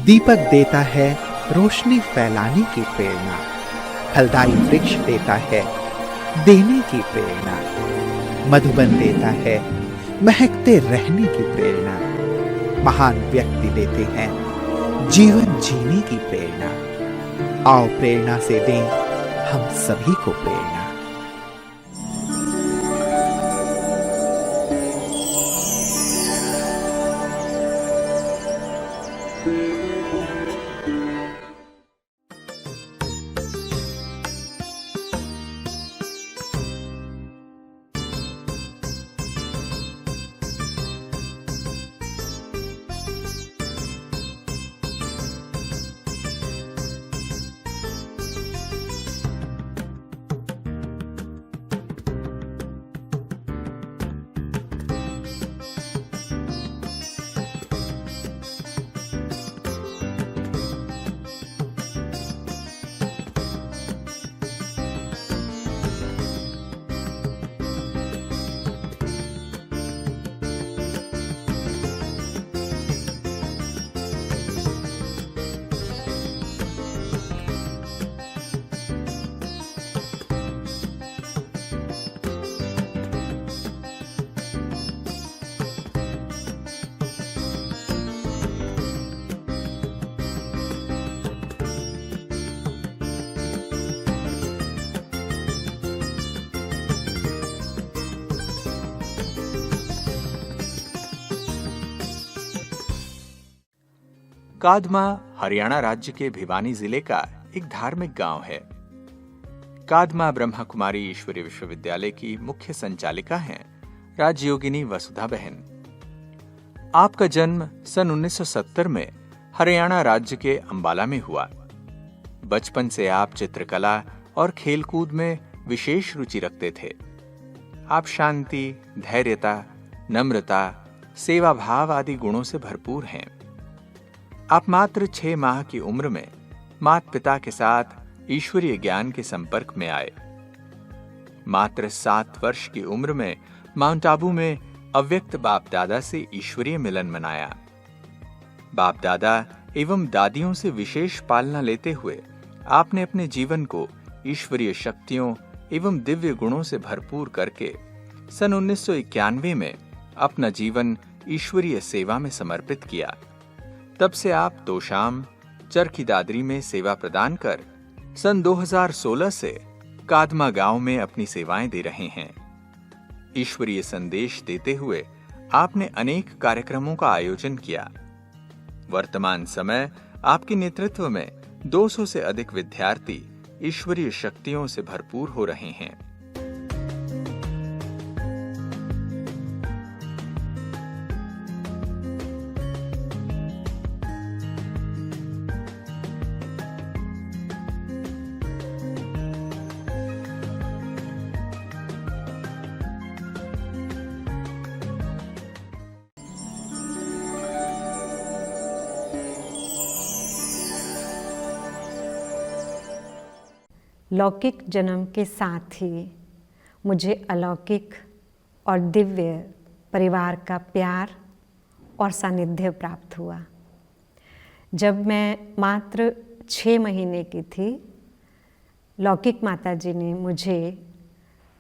दीपक देता है रोशनी फैलाने की प्रेरणा, फलदायी वृक्ष देता है देने की प्रेरणा, मधुबन देता है महकते रहने की प्रेरणा, महान व्यक्ति देते हैं जीवन जीने की प्रेरणा। आओ प्रेरणा से दें हम सभी को प्रेरणा। कादमा हरियाणा राज्य के भिवानी जिले का एक धार्मिक गांव है। कादमा ब्रह्मा कुमारी ईश्वरीय विश्वविद्यालय की मुख्य संचालिका हैं राजयोगिनी वसुधा बहन। आपका जन्म सन 1970 में हरियाणा राज्य के अंबाला में हुआ। बचपन से आप चित्रकला और खेलकूद में विशेष रुचि रखते थे। आप शांति, धैर्यता, नम्रता, सेवा भाव आदि गुणों से भरपूर हैं। आप मात्र 6 माह की उम्र में माता पिता के साथ ईश्वरीय ज्ञान के संपर्क में आए। मात्र 7 वर्ष की उम्र में माउंट आबू में अव्यक्त बाप दादा से ईश्वरीय मिलन मनाया। बाप दादा एवं दादियों से विशेष पालना लेते हुए आपने अपने जीवन को ईश्वरीय शक्तियों एवं दिव्य गुणों से भरपूर करके सन 1991 में अपना जीवन ईश्वरीय सेवा में समर्पित किया। तब से आप तोशाम, चरखी दादरी में सेवा प्रदान कर सन 2016 से कादमा गांव में अपनी सेवाएं दे रहे हैं। ईश्वरीय संदेश देते हुए आपने अनेक कार्यक्रमों का आयोजन किया। वर्तमान समय आपके नेतृत्व में 200 से अधिक विद्यार्थी ईश्वरीय शक्तियों से भरपूर हो रहे हैं। लौकिक जन्म के साथ ही मुझे अलौकिक और दिव्य परिवार का प्यार और सानिध्य प्राप्त हुआ। जब मैं मात्र 6 महीने की थी, लौकिक माता जी ने मुझे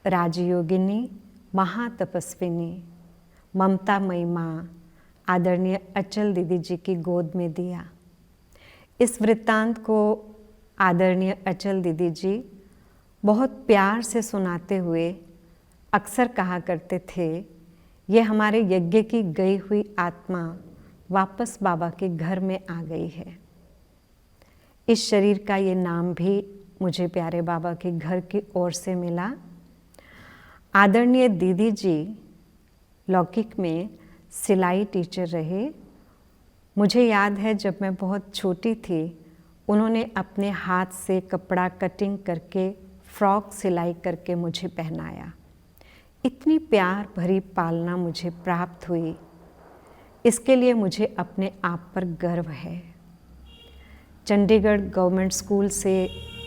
राजयोगिनी, महातपस्विनी, ममतामयी माँ आदरणीय अचल दीदी जी की गोद में दिया। इस वृत्तांत को आदरणीय अचल दीदी जी बहुत प्यार से सुनाते हुए अक्सर कहा करते थे, ये हमारे यज्ञ की गई हुई आत्मा वापस बाबा के घर में आ गई है। इस शरीर का ये नाम भी मुझे प्यारे बाबा के घर की ओर से मिला। आदरणीय दीदी जी लौकिक में सिलाई टीचर रहे। मुझे याद है जब मैं बहुत छोटी थी, उन्होंने अपने हाथ से कपड़ा कटिंग करके फ्रॉक सिलाई करके मुझे पहनाया। इतनी प्यार भरी पालना मुझे प्राप्त हुई, इसके लिए मुझे अपने आप पर गर्व है। चंडीगढ़ गवर्नमेंट स्कूल से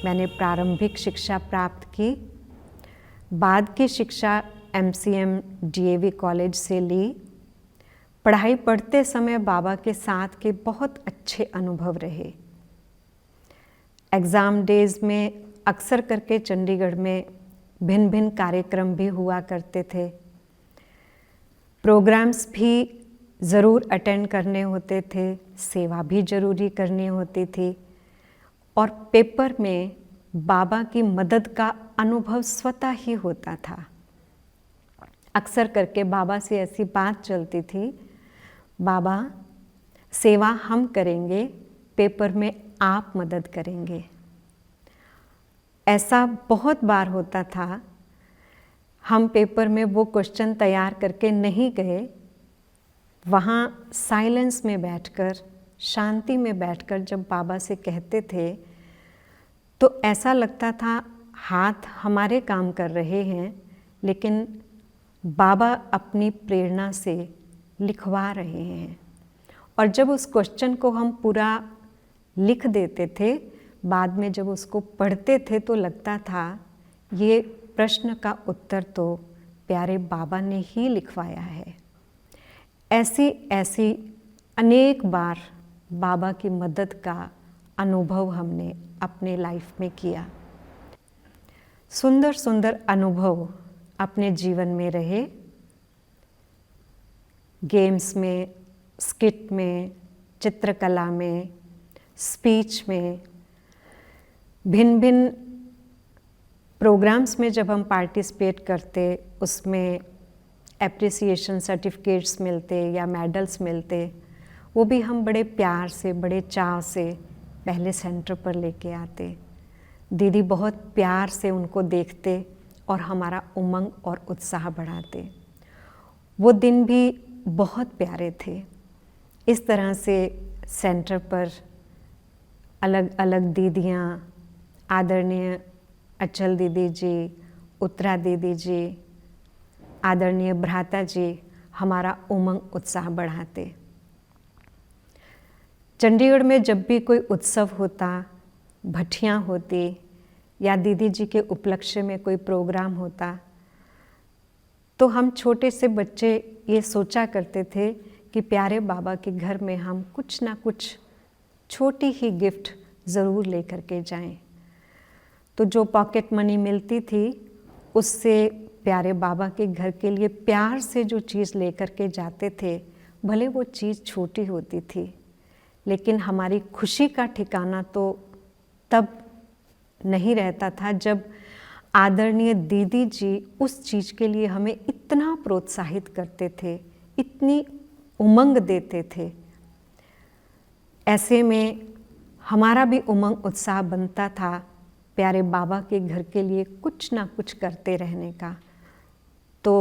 मैंने प्रारंभिक शिक्षा प्राप्त की। बाद की शिक्षा MCM DAV कॉलेज से ली। पढ़ाई पढ़ते समय बाबा के साथ के बहुत अच्छे अनुभव रहे। एग्ज़ाम डेज में अक्सर करके चंडीगढ़ में भिन्न भिन्न कार्यक्रम भी हुआ करते थे। प्रोग्राम्स भी ज़रूर अटेंड करने होते थे, सेवा भी ज़रूरी करनी होती थी और पेपर में बाबा की मदद का अनुभव स्वतः ही होता था। अक्सर करके बाबा से ऐसी बात चलती थी, बाबा सेवा हम करेंगे, पेपर में आप मदद करेंगे। ऐसा बहुत बार होता था। हम पेपर में वो क्वेश्चन तैयार करके नहीं गए, वहाँ साइलेंस में बैठकर, शांति में बैठकर जब बाबा से कहते थे तो ऐसा लगता था हाथ हमारे काम कर रहे हैं, लेकिन बाबा अपनी प्रेरणा से लिखवा रहे हैं। और जब उस क्वेश्चन को हम पूरा लिख देते थे, बाद में जब उसको पढ़ते थे तो लगता था ये प्रश्न का उत्तर तो प्यारे बाबा ने ही लिखवाया है। ऐसी अनेक बार बाबा की मदद का अनुभव हमने अपने लाइफ में किया। सुंदर सुंदर अनुभव अपने जीवन में रहे। गेम्स में, स्किट में, चित्रकला में, स्पीच में, भिन्न भिन्न प्रोग्राम्स में जब हम पार्टिसिपेट करते, उसमें एप्रिसिएशन सर्टिफिकेट्स मिलते या मेडल्स मिलते, वो भी हम बड़े प्यार से, बड़े चाव से पहले सेंटर पर लेके आते। दीदी बहुत प्यार से उनको देखते और हमारा उमंग और उत्साह बढ़ाते। वो दिन भी बहुत प्यारे थे। इस तरह से सेंटर पर अलग अलग दीदियाँ, आदरणीय अचल दीदी जी, उत्तरा दीदी जी, आदरणीय भ्राता जी हमारा उमंग उत्साह बढ़ाते। चंडीगढ़ में जब भी कोई उत्सव होता, भट्टियाँ होती या दीदी जी के उपलक्ष्य में कोई प्रोग्राम होता, तो हम छोटे से बच्चे ये सोचा करते थे कि प्यारे बाबा के घर में हम कुछ ना कुछ छोटी ही गिफ्ट ज़रूर लेकर के जाएं। तो जो पॉकेट मनी मिलती थी, उससे प्यारे बाबा के घर के लिए प्यार से जो चीज़ लेकर के जाते थे, भले वो चीज़ छोटी होती थी, लेकिन हमारी खुशी का ठिकाना तो तब नहीं रहता था जब आदरणीय दीदी जी उस चीज़ के लिए हमें इतना प्रोत्साहित करते थे, इतनी उमंग देते थे। ऐसे में हमारा भी उमंग उत्साह बनता था प्यारे बाबा के घर के लिए कुछ ना कुछ करते रहने का। तो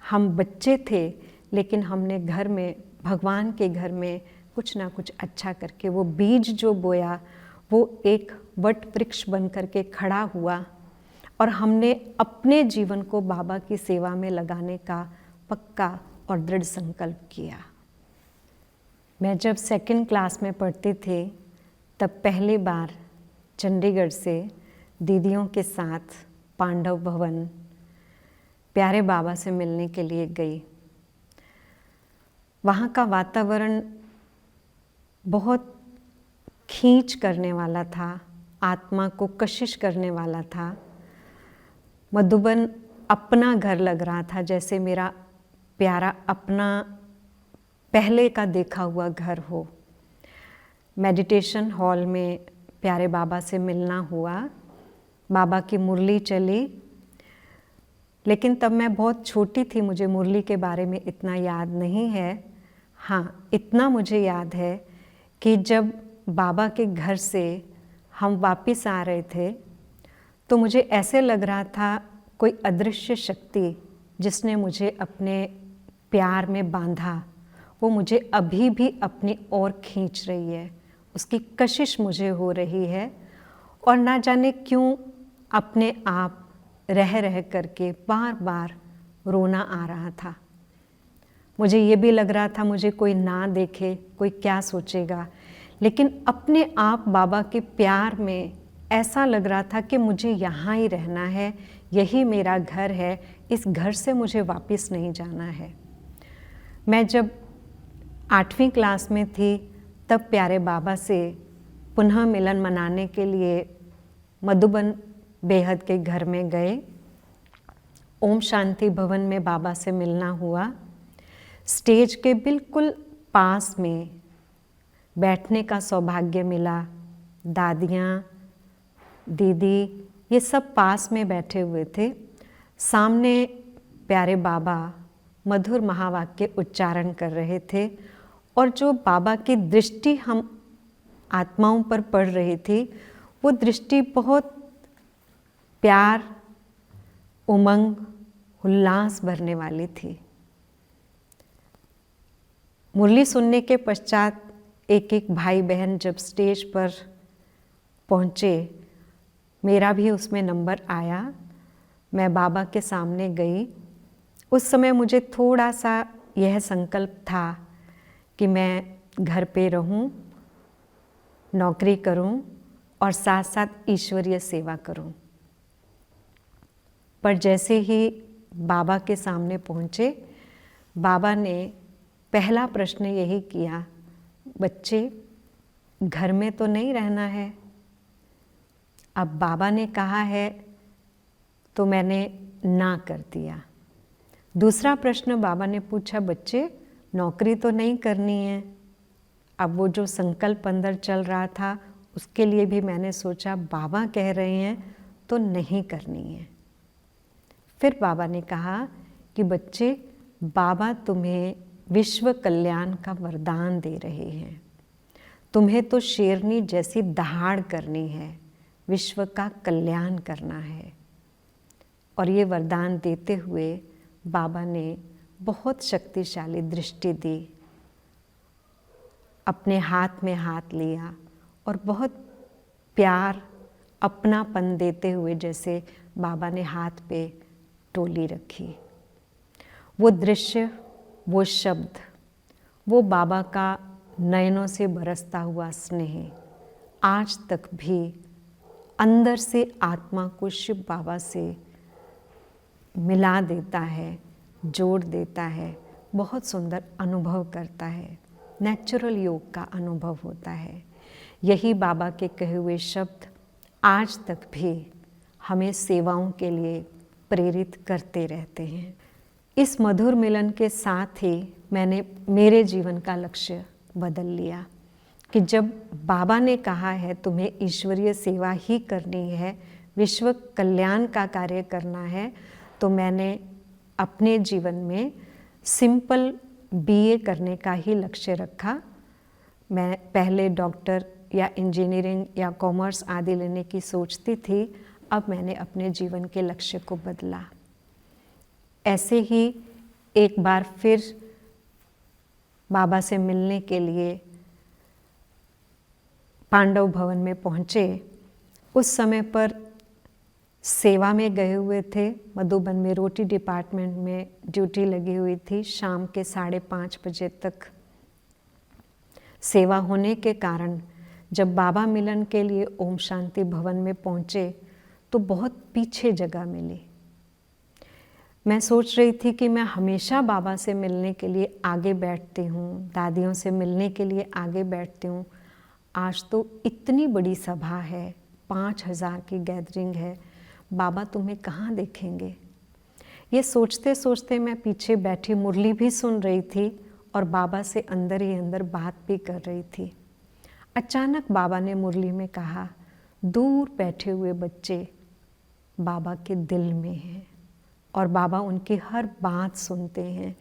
हम बच्चे थे, लेकिन हमने घर में, भगवान के घर में कुछ ना कुछ अच्छा करके वो बीज जो बोया वो एक वट वृक्ष बन करके खड़ा हुआ और हमने अपने जीवन को बाबा की सेवा में लगाने का पक्का और दृढ़ संकल्प किया। मैं जब सेकंड क्लास में पढ़ती थी, तब पहली बार चंडीगढ़ से दीदियों के साथ पांडव भवन प्यारे बाबा से मिलने के लिए गई। वहाँ का वातावरण बहुत खींच करने वाला था, आत्मा को कशिश करने वाला था। मधुबन अपना घर लग रहा था, जैसे मेरा प्यारा अपना पहले का देखा हुआ घर हो। मेडिटेशन हॉल में प्यारे बाबा से मिलना हुआ, बाबा की मुरली चली, लेकिन तब मैं बहुत छोटी थी, मुझे मुरली के बारे में इतना याद नहीं है। हाँ, इतना मुझे याद है कि जब बाबा के घर से हम वापस आ रहे थे, तो मुझे ऐसे लग रहा था कोई अदृश्य शक्ति जिसने मुझे अपने प्यार में बांधा, वो मुझे अभी भी अपनी ओर खींच रही है, उसकी कशिश मुझे हो रही है। और ना जाने क्यों अपने आप रह रह करके बार बार रोना आ रहा था। मुझे ये भी लग रहा था मुझे कोई ना देखे, कोई क्या सोचेगा, लेकिन अपने आप बाबा के प्यार में ऐसा लग रहा था कि मुझे यहाँ ही रहना है, यही मेरा घर है, इस घर से मुझे वापस नहीं जाना है। मैं जब 8वीं क्लास में थी तब प्यारे बाबा से पुनः मिलन मनाने के लिए मधुबन बेहद के घर में गए। ओम शांति भवन में बाबा से मिलना हुआ। स्टेज के बिल्कुल पास में बैठने का सौभाग्य मिला। दादियाँ, दीदी ये सब पास में बैठे हुए थे। सामने प्यारे बाबा मधुर महावाक्य उच्चारण कर रहे थे और जो बाबा की दृष्टि हम आत्माओं पर पड़ रही थी वो दृष्टि बहुत प्यार, उमंग, उल्लास भरने वाली थी। मुरली सुनने के पश्चात एक एक भाई बहन जब स्टेज पर पहुँचे, मेरा भी उसमें नंबर आया। मैं बाबा के सामने गई। उस समय मुझे थोड़ा सा यह संकल्प था कि मैं घर पे रहूं, नौकरी करूं और साथ साथ ईश्वरीय सेवा करूं। पर जैसे ही बाबा के सामने पहुँचे, बाबा ने पहला प्रश्न यही किया, बच्चे घर में तो नहीं रहना है। अब बाबा ने कहा है तो मैंने ना कर दिया। दूसरा प्रश्न बाबा ने पूछा, बच्चे नौकरी तो नहीं करनी है। अब वो जो संकल्प अंदर चल रहा था उसके लिए भी मैंने सोचा बाबा कह रहे हैं तो नहीं करनी है। फिर बाबा ने कहा कि बच्चे बाबा तुम्हें विश्व कल्याण का वरदान दे रहे हैं। तुम्हें तो शेरनी जैसी दहाड़ करनी है, विश्व का कल्याण करना है। और ये वरदान देते हुए बाबा ने बहुत शक्तिशाली दृष्टि दी। अपने हाथ में हाथ लिया और बहुत प्यार, अपनापन देते हुए जैसे बाबा ने हाथ पे टोली रखी। वो दृश्य, वो शब्द, वो बाबा का नयनों से बरसता हुआ स्नेह आज तक भी अंदर से आत्मा को शिव बाबा से मिला देता है, जोड़ देता है। बहुत सुंदर अनुभव करता है, नेचुरल योग का अनुभव होता है। यही बाबा के कहे हुए शब्द आज तक भी हमें सेवाओं के लिए प्रेरित करते रहते हैं। इस मधुर मिलन के साथ ही मैंने मेरे जीवन का लक्ष्य बदल लिया कि जब बाबा ने कहा है तुम्हें ईश्वरीय सेवा ही करनी है, विश्व कल्याण का कार्य करना है, तो मैंने अपने जीवन में सिंपल बीए करने का ही लक्ष्य रखा। मैं पहले डॉक्टर या इंजीनियरिंग या कॉमर्स आदि लेने की सोचती थी। अब मैंने अपने जीवन के लक्ष्य को बदला। ऐसे ही एक बार फिर बाबा से मिलने के लिए पांडव भवन में पहुँचे। उस समय पर सेवा में गए हुए थे। मधुबन में रोटी डिपार्टमेंट में ड्यूटी लगी हुई थी। शाम के 5:30 बजे तक सेवा होने के कारण जब बाबा मिलन के लिए ओम शांति भवन में पहुँचे तो बहुत पीछे जगह मिली। मैं सोच रही थी कि मैं हमेशा बाबा से मिलने के लिए आगे बैठती हूँ, दादियों से मिलने के लिए आगे बैठती हूँ। आज तो इतनी बड़ी सभा है, 5000 की गैदरिंग है, बाबा तुम्हें कहाँ देखेंगे। ये सोचते सोचते मैं पीछे बैठी मुरली भी सुन रही थी और बाबा से अंदर ही अंदर बात भी कर रही थी। अचानक बाबा ने मुरली में कहा, दूर बैठे हुए बच्चे बाबा के दिल में हैं और बाबा उनकी हर बात सुनते हैं।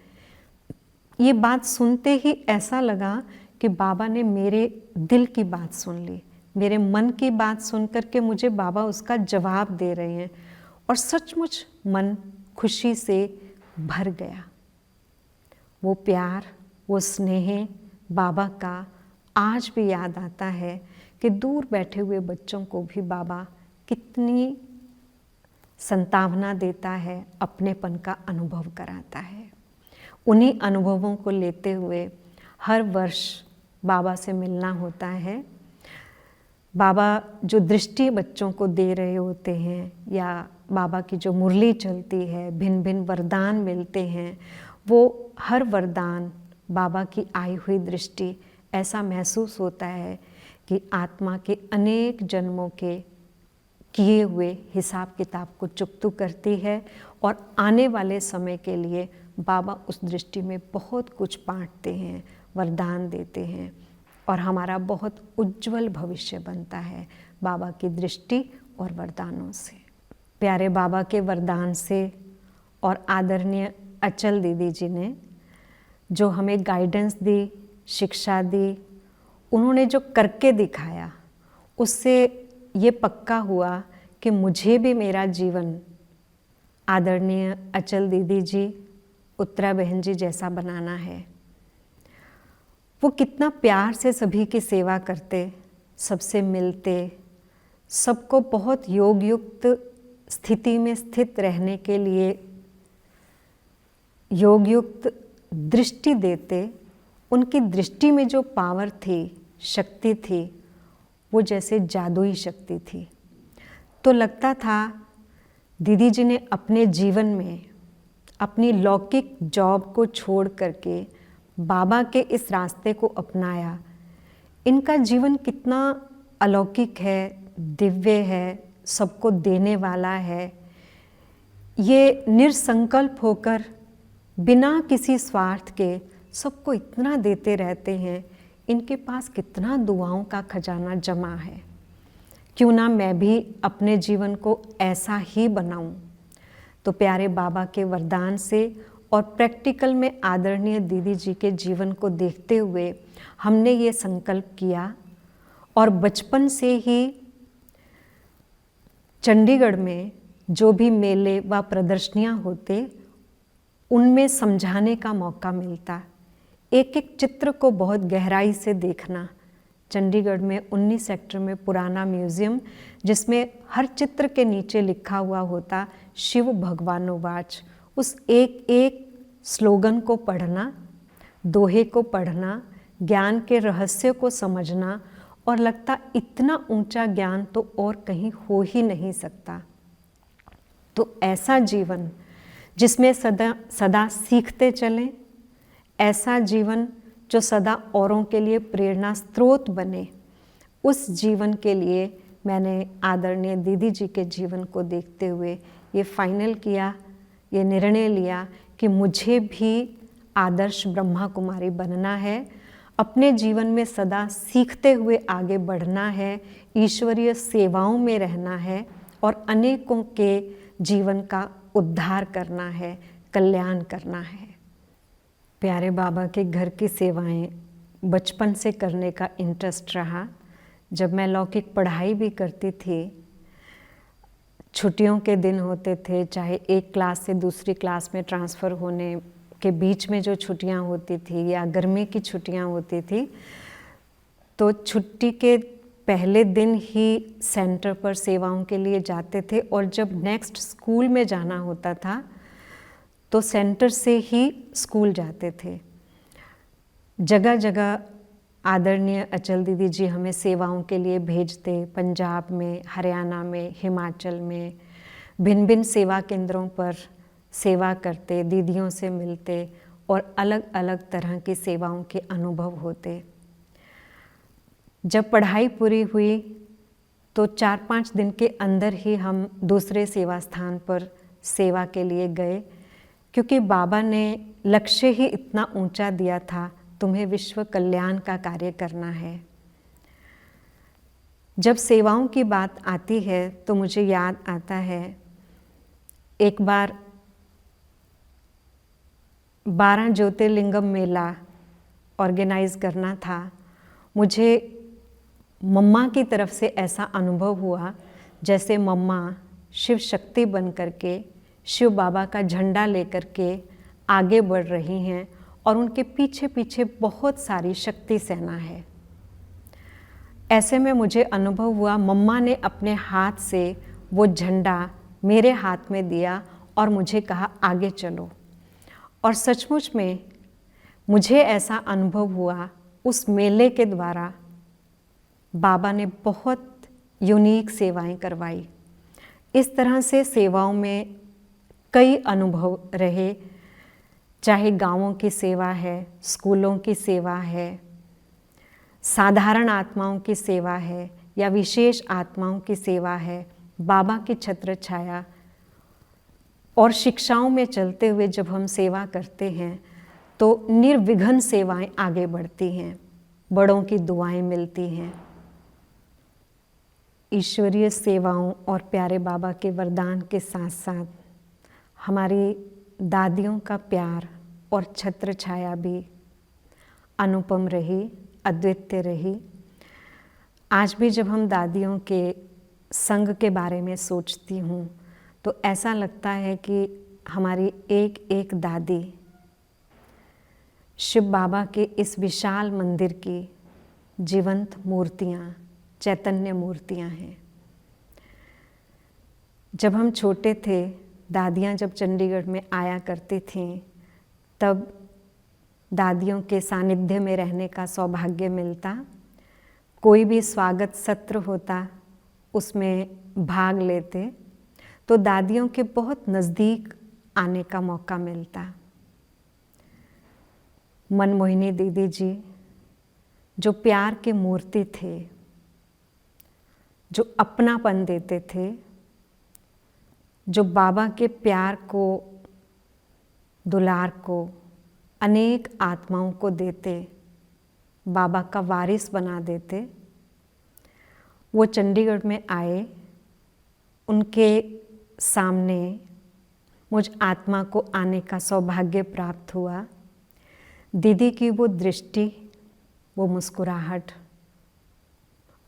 ये बात सुनते ही ऐसा लगा कि बाबा ने मेरे दिल की बात सुन ली, मेरे मन की बात सुन कर के मुझे बाबा उसका जवाब दे रहे हैं और सचमुच मन खुशी से भर गया। वो प्यार, वो स्नेह बाबा का आज भी याद आता है कि दूर बैठे हुए बच्चों को भी बाबा कितनी संतावना देता है, अपनेपन का अनुभव कराता है। उन्हीं अनुभवों को लेते हुए हर वर्ष बाबा से मिलना होता है। बाबा जो दृष्टि बच्चों को दे रहे होते हैं या बाबा की जो मुरली चलती है, भिन्न भिन्न वरदान मिलते हैं, वो हर वरदान बाबा की आई हुई दृष्टि ऐसा महसूस होता है कि आत्मा के अनेक जन्मों के किए हुए हिसाब किताब को चुकतू करती है और आने वाले समय के लिए बाबा उस दृष्टि में बहुत कुछ बांटते हैं, वरदान देते हैं और हमारा बहुत उज्जवल भविष्य बनता है बाबा की दृष्टि और वरदानों से। प्यारे बाबा के वरदान से और आदरणीय अचल दीदी जी ने जो हमें गाइडेंस दी, शिक्षा दी, उन्होंने जो करके दिखाया, उससे ये पक्का हुआ कि मुझे भी मेरा जीवन आदरणीय अचल दीदी जी, उत्तरा बहन जी जैसा बनाना है। वो कितना प्यार से सभी की सेवा करते, सबसे मिलते, सबको बहुत योग युक्त स्थिति में स्थित रहने के लिए योग युक्त दृष्टि देते। उनकी दृष्टि में जो पावर थी, शक्ति थी, वो जैसे जादुई शक्ति थी। तो लगता था दीदी जी ने अपने जीवन में अपनी लौकिक जॉब को छोड़ करके बाबा के इस रास्ते को अपनाया। इनका जीवन कितना अलौकिक है, दिव्य है, सबको देने वाला है। ये निरसंकल्प होकर बिना किसी स्वार्थ के सबको इतना देते रहते हैं। इनके पास कितना दुआओं का खजाना जमा है। क्यों ना मैं भी अपने जीवन को ऐसा ही बनाऊं। तो प्यारे बाबा के वरदान से और प्रैक्टिकल में आदरणीय दीदी जी के जीवन को देखते हुए हमने ये संकल्प किया और बचपन से ही चंडीगढ़ में जो भी मेले व प्रदर्शनियां होते, उनमें समझाने का मौका मिलता, एक एक चित्र को बहुत गहराई से देखना। चंडीगढ़ में 19 सेक्टर में पुराना म्यूज़ियम, जिसमें हर चित्र के नीचे लिखा हुआ होता शिव भगवानोवाच। उस एक एक स्लोगन को पढ़ना, दोहे को पढ़ना, ज्ञान के रहस्य को समझना और लगता इतना ऊंचा ज्ञान तो और कहीं हो ही नहीं सकता। तो ऐसा जीवन जिसमें सदा सदा सीखते चलें, ऐसा जीवन जो सदा औरों के लिए प्रेरणा स्रोत बने, उस जीवन के लिए मैंने आदरणीय दीदी जी के जीवन को देखते हुए ये फाइनल किया, ये निर्णय लिया कि मुझे भी आदर्श ब्रह्मा कुमारी बनना है, अपने जीवन में सदा सीखते हुए आगे बढ़ना है, ईश्वरीय सेवाओं में रहना है और अनेकों के जीवन का उद्धार करना है, कल्याण करना है। प्यारे बाबा के घर की सेवाएं बचपन से करने का इंटरेस्ट रहा। जब मैं लौकिक पढ़ाई भी करती थी, छुट्टियों के दिन होते थे, चाहे एक क्लास से दूसरी क्लास में ट्रांसफ़र होने के बीच में जो छुट्टियां होती थी या गर्मी की छुट्टियां होती थी, तो छुट्टी के पहले दिन ही सेंटर पर सेवाओं के लिए जाते थे और जब नेक्स्ट स्कूल में जाना होता था तो सेंटर से ही स्कूल जाते थे। जगह जगह आदरणीय अचल दीदी जी हमें सेवाओं के लिए भेजते, पंजाब में, हरियाणा में, हिमाचल में, भिन्न भिन्न सेवा केंद्रों पर सेवा करते, दीदियों से मिलते और अलग अलग तरह की सेवाओं के अनुभव होते। जब पढ़ाई पूरी हुई तो 4-5 दिन के अंदर ही हम दूसरे सेवा स्थान पर सेवा के लिए गए, क्योंकि बाबा ने लक्ष्य ही इतना ऊंचा दिया था, तुम्हें विश्व कल्याण का कार्य करना है। जब सेवाओं की बात आती है तो मुझे याद आता है, एक बार 12 ज्योतिर्लिंगम मेला ऑर्गेनाइज करना था। मुझे मम्मा की तरफ से ऐसा अनुभव हुआ जैसे मम्मा शिव शक्ति बन करके शिव बाबा का झंडा लेकर के आगे बढ़ रही हैं और उनके पीछे पीछे बहुत सारी शक्ति सेना है। ऐसे में मुझे अनुभव हुआ, मम्मा ने अपने हाथ से वो झंडा मेरे हाथ में दिया और मुझे कहा आगे चलो। और सचमुच में मुझे ऐसा अनुभव हुआ, उस मेले के द्वारा बाबा ने बहुत यूनिक सेवाएं करवाई। इस तरह से सेवाओं में कई अनुभव रहे। चाहे गांवों की सेवा है, स्कूलों की सेवा है, साधारण आत्माओं की सेवा है या विशेष आत्माओं की सेवा है, बाबा की छत्र छाया और शिक्षाओं में चलते हुए जब हम सेवा करते हैं तो निर्विघ्न सेवाएं आगे बढ़ती हैं, बड़ों की दुआएं मिलती हैं। ईश्वरीय सेवाओं और प्यारे बाबा के वरदान के साथ साथ हमारी दादियों का प्यार और छत्र छाया भी अनुपम रही, अद्वितीय रही। आज भी जब हम दादियों के संग के बारे में सोचती हूँ तो ऐसा लगता है कि हमारी एक एक दादी शिव बाबा के इस विशाल मंदिर की जीवंत मूर्तियाँ, चैतन्य मूर्तियाँ हैं। जब हम छोटे थे, दादियाँ जब चंडीगढ़ में आया करती थीं, तब दादियों के सानिध्य में रहने का सौभाग्य मिलता। कोई भी स्वागत सत्र होता, उसमें भाग लेते तो दादियों के बहुत नज़दीक आने का मौका मिलता। मनमोहिनी दीदी जी जो प्यार के मूर्ति थे, जो अपनापन देते थे, जो बाबा के प्यार को, दुलार को अनेक आत्माओं को देते, बाबा का वारिस बना देते। वो चंडीगढ़ में आए, उनके सामने मुझ आत्मा को आने का सौभाग्य प्राप्त हुआ। दीदी की वो दृष्टि, वो मुस्कुराहट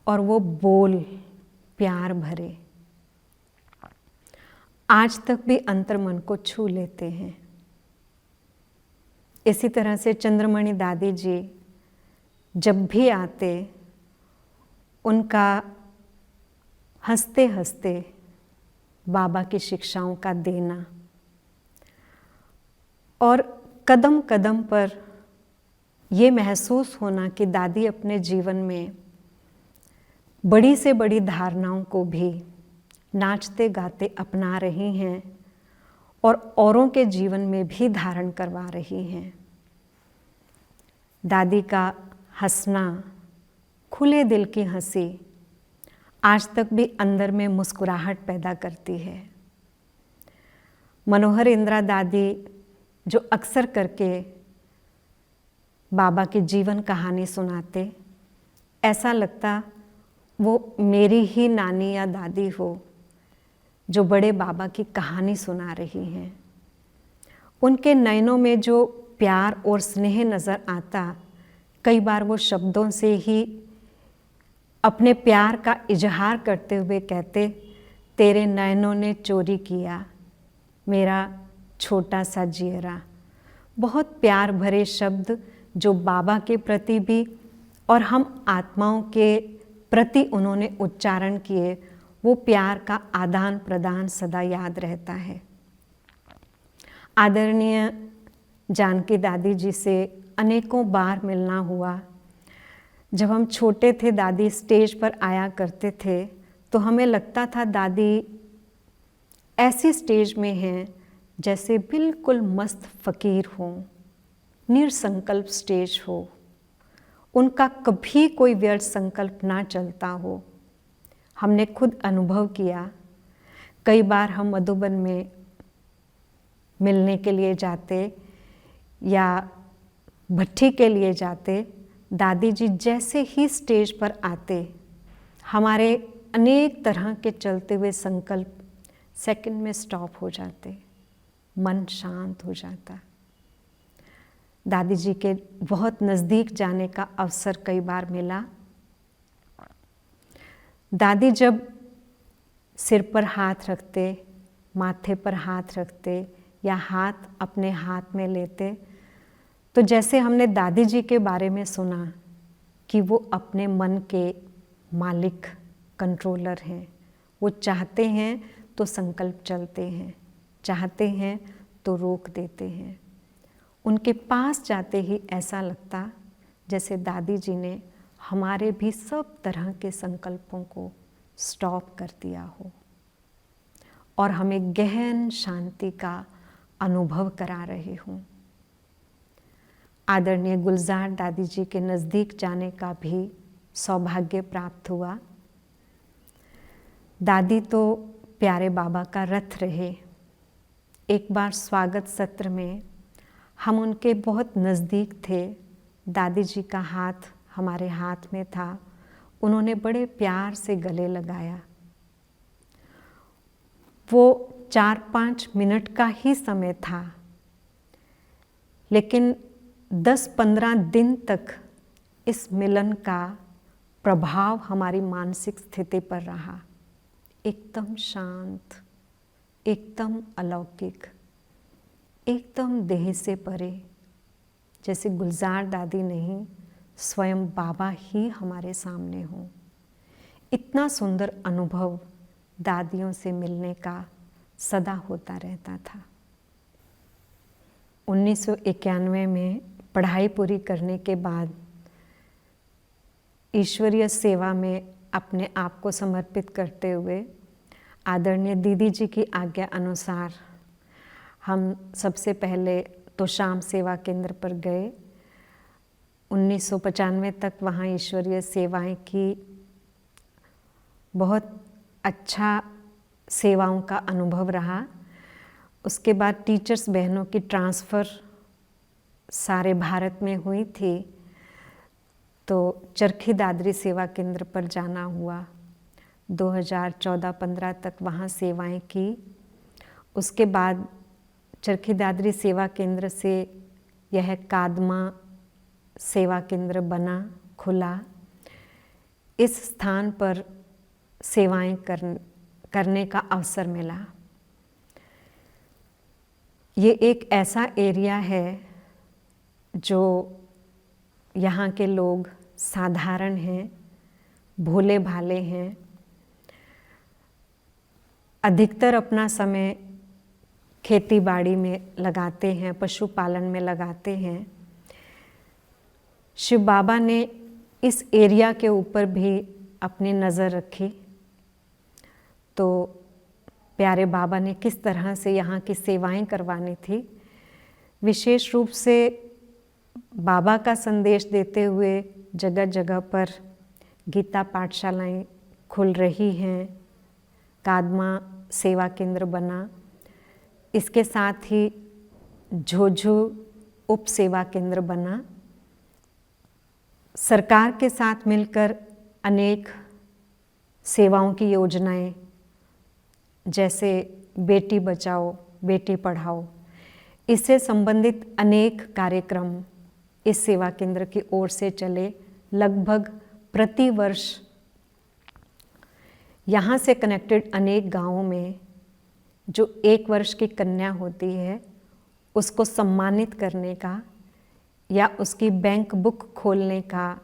और वो बोल प्यार भरे आज तक भी अंतर्मन को छू लेते हैं। इसी तरह से चंद्रमणि दादी जी जब भी आते, उनका हंसते हंसते बाबा की शिक्षाओं का देना और कदम कदम पर ये महसूस होना कि दादी अपने जीवन में बड़ी से बड़ी धारणाओं को भी नाचते गाते अपना रही हैं और औरों के जीवन में भी धारण करवा रही हैं। दादी का हंसना, खुले दिल की हंसी आज तक भी अंदर में मुस्कुराहट पैदा करती है। मनोहर इंदिरा दादी जो अक्सर करके बाबा की जीवन कहानी सुनाते, ऐसा लगता वो मेरी ही नानी या दादी हो जो बड़े बाबा की कहानी सुना रही हैं। उनके नयनों में जो प्यार और स्नेह नज़र आता, कई बार वो शब्दों से ही अपने प्यार का इजहार करते हुए कहते, तेरे नयनों ने चोरी किया मेरा छोटा सा जियरा। बहुत प्यार भरे शब्द जो बाबा के प्रति भी और हम आत्माओं के प्रति उन्होंने उच्चारण किए, वो प्यार का आदान प्रदान सदा याद रहता है। आदरणीय जानकी दादी जी से अनेकों बार मिलना हुआ। जब हम छोटे थे, दादी स्टेज पर आया करते थे तो हमें लगता था दादी ऐसी स्टेज में हैं जैसे बिल्कुल मस्त फकीर हो, निरसंकल्प स्टेज हो, उनका कभी कोई व्यर्थ संकल्प ना चलता हो। हमने खुद अनुभव किया। कई बार हम मधुबन में मिलने के लिए जाते या भट्ठी के लिए जाते, दादी जी जैसे ही स्टेज पर आते, हमारे अनेक तरह के चलते हुए संकल्प सेकंड में स्टॉप हो जाते, मन शांत हो जाता। दादी जी के बहुत नज़दीक जाने का अवसर कई बार मिला। दादी जब सिर पर हाथ रखते, माथे पर हाथ रखते या हाथ अपने हाथ में लेते, तो जैसे हमने दादी जी के बारे में सुना कि वो अपने मन के मालिक, कंट्रोलर हैं। वो चाहते हैं तो संकल्प चलते हैं, चाहते हैं तो रोक देते हैं। उनके पास जाते ही ऐसा लगता जैसे दादी जी ने हमारे भी सब तरह के संकल्पों को स्टॉप कर दिया हो और हमें गहन शांति का अनुभव करा रहे हों। आदरणीय गुलजार दादी जी के नज़दीक जाने का भी सौभाग्य प्राप्त हुआ। दादी तो प्यारे बाबा का रथ रहे। एक बार स्वागत सत्र में हम उनके बहुत नज़दीक थे, दादी जी का हाथ हमारे हाथ में था, उन्होंने बड़े प्यार से गले लगाया। वो 4-5 मिनट का ही समय था, लेकिन 10-15 दिन तक इस मिलन का प्रभाव हमारी मानसिक स्थिति पर रहा। एकदम शांत, एकदम अलौकिक, एकदम देह से परे, जैसे गुलजार दादी नहीं स्वयं बाबा ही हमारे सामने हों। इतना सुंदर अनुभव दादियों से मिलने का सदा होता रहता था। 1991 में पढ़ाई पूरी करने के बाद ईश्वरीय सेवा में अपने आप को समर्पित करते हुए आदरणीय दीदी जी की आज्ञा अनुसार हम सबसे पहले तो शाम सेवा केंद्र पर गए। 1995 तक वहाँ ईश्वरीय सेवाएं की। बहुत अच्छा सेवाओं का अनुभव रहा। उसके बाद टीचर्स बहनों की ट्रांसफ़र सारे भारत में हुई थी, तो चरखी दादरी सेवा केंद्र पर जाना हुआ। 2014-15 तक वहाँ सेवाएं की। उसके बाद चरखी दादरी सेवा केंद्र से यह कादमा सेवा केंद्र बना, खुला। इस स्थान पर सेवाएं करने का अवसर मिला। ये एक ऐसा एरिया है जो यहाँ के लोग साधारण हैं, भोले भाले हैं, अधिकतर अपना समय खेती बाड़ी में लगाते हैं, पशुपालन में लगाते हैं। शिव बाबा ने इस एरिया के ऊपर भी अपनी नज़र रखी, तो प्यारे बाबा ने किस तरह से यहाँ की सेवाएं करवानी थी, विशेष रूप से बाबा का संदेश देते हुए जगह जगह पर गीता पाठशालाएं खुल रही हैं, कादमा सेवा केंद्र बना। इसके साथ ही झोझू उप सेवा केंद्र बना। सरकार के साथ मिलकर अनेक सेवाओं की योजनाएं, जैसे बेटी बचाओ बेटी पढ़ाओ, इससे संबंधित अनेक कार्यक्रम इस सेवा केंद्र की ओर से चले। लगभग प्रति वर्ष यहाँ से कनेक्टेड अनेक गांवों में जो 1 वर्ष की कन्या होती है, उसको सम्मानित करने का या उसकी बैंक बुक खोलने का,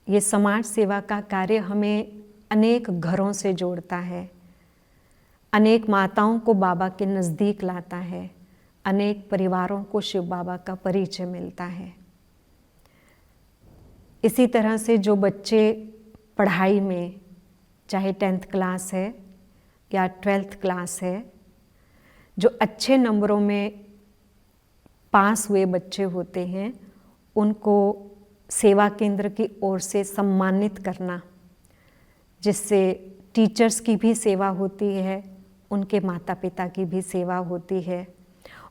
ये समाज सेवा का कार्य हमें अनेक घरों से जोड़ता है, अनेक माताओं को बाबा के नज़दीक लाता है, अनेक परिवारों को शिव बाबा का परिचय मिलता है। इसी तरह से जो बच्चे पढ़ाई में, चाहे 10th क्लास है या 12th क्लास है, जो अच्छे नंबरों में पास हुए बच्चे होते हैं, उनको सेवा केंद्र की ओर से सम्मानित करना, जिससे टीचर्स की भी सेवा होती है, उनके माता पिता की भी सेवा होती है,